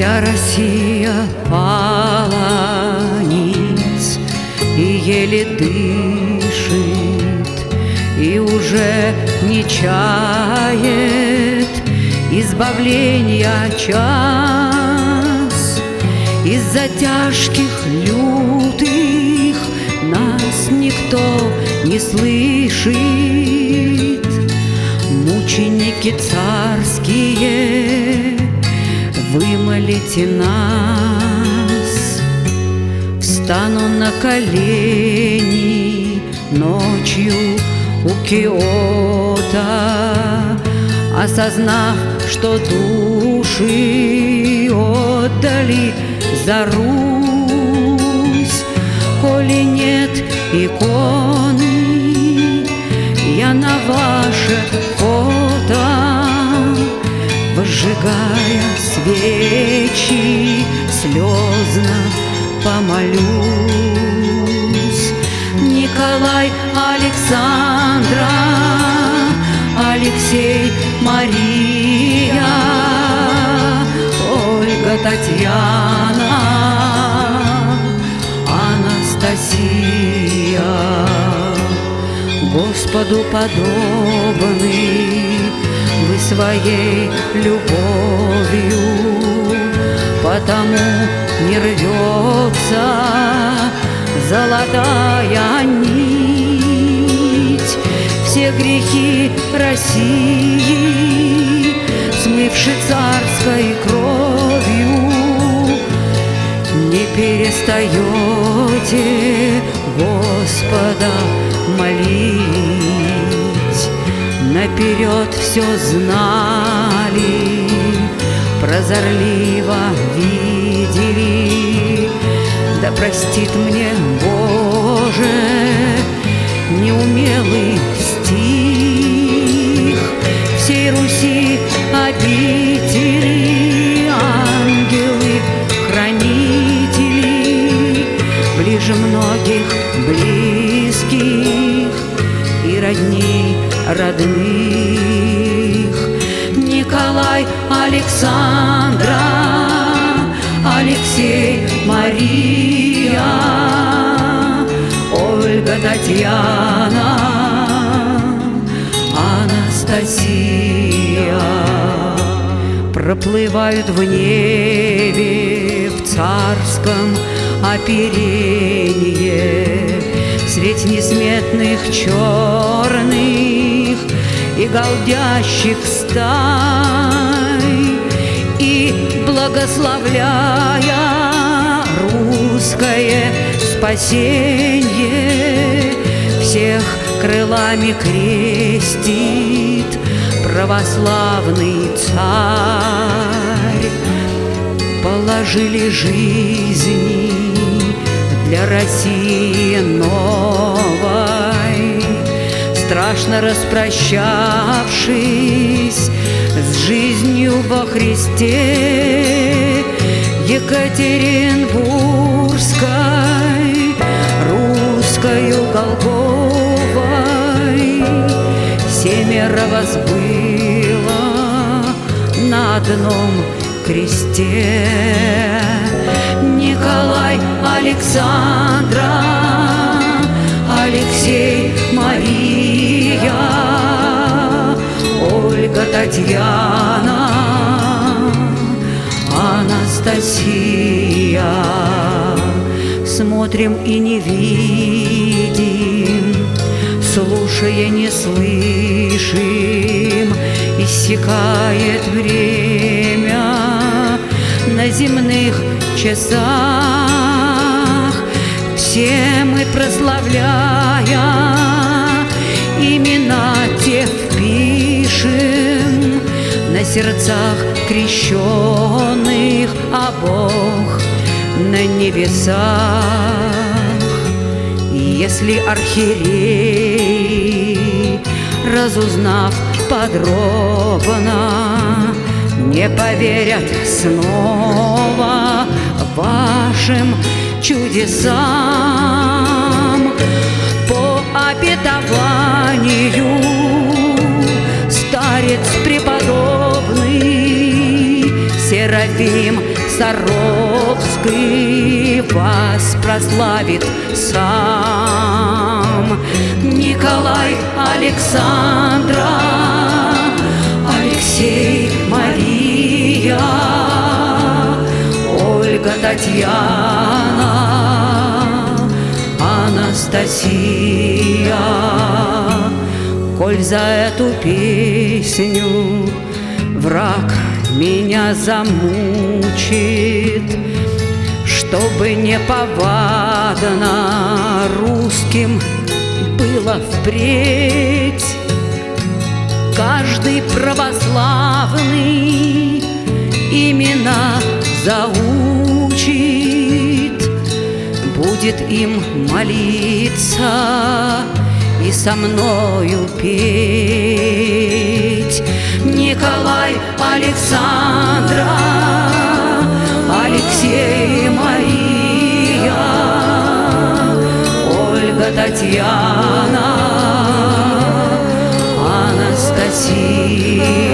Вся Россия пала ниц и еле дышит, и уже не чает избавления час. Из-за тяжких лютых нас никто не слышит. Мученики царские, вымолите нас. Встану на колени ночью у Киота, осознав, что души отдали за Русь. Коли нет иконы, я на ваше фото, возжигая свечи, слезно помолюсь. Николай, Александра, Алексей, Мария, Ольга, Татьяна, Анастасия, Господу подобны вы своей любовью, потому не рвется золотая нить. Все грехи России, смывши царской кровью, не перестаете Господа молить. Наперед все знали, прозорливо видели. Да простит мне, Боже, неумелый стих. Всей Руси обители, ангелы-хранители, ближе многих близких и родней родных. Николай, Александра, Алексей, Мария, Ольга, Татьяна, Анастасия проплывают в небе в царском оперенье средь несметных черных и галдящих стай, и благословляя русское спасенье, всех крылами крестит православный царь. Положили жизни для России новой, страшно распрощавшись с жизнью во Христе, Екатеринбургской, русскою Голгофой. Семеро вас было на одном кресте. Николай, Александра, Алексей, Мария, Ольга, Татьяна, Анастасия. Смотрим и не видим, слушая не слышим, иссякает время на земных часах. Все мы, прославляя имена тех, впишем на сердцах крещенных, а Бог на небесах. Если архиерей, разузнав подробно, не поверят снова вашим чудесам, по обетованию старец преподобный Серафим Саровский вас прославит сам. Николай, Александра, Алексей, Мария, Ольга, Татьяна, Анастасия. Коль за эту песню враг меня замучит, чтобы неповадно русским было впредь, каждый православный имена заучит, будет им молиться и со мною петь. Николай, Александра, Алексей, Мария, Ольга, Татьяна, Анастасия.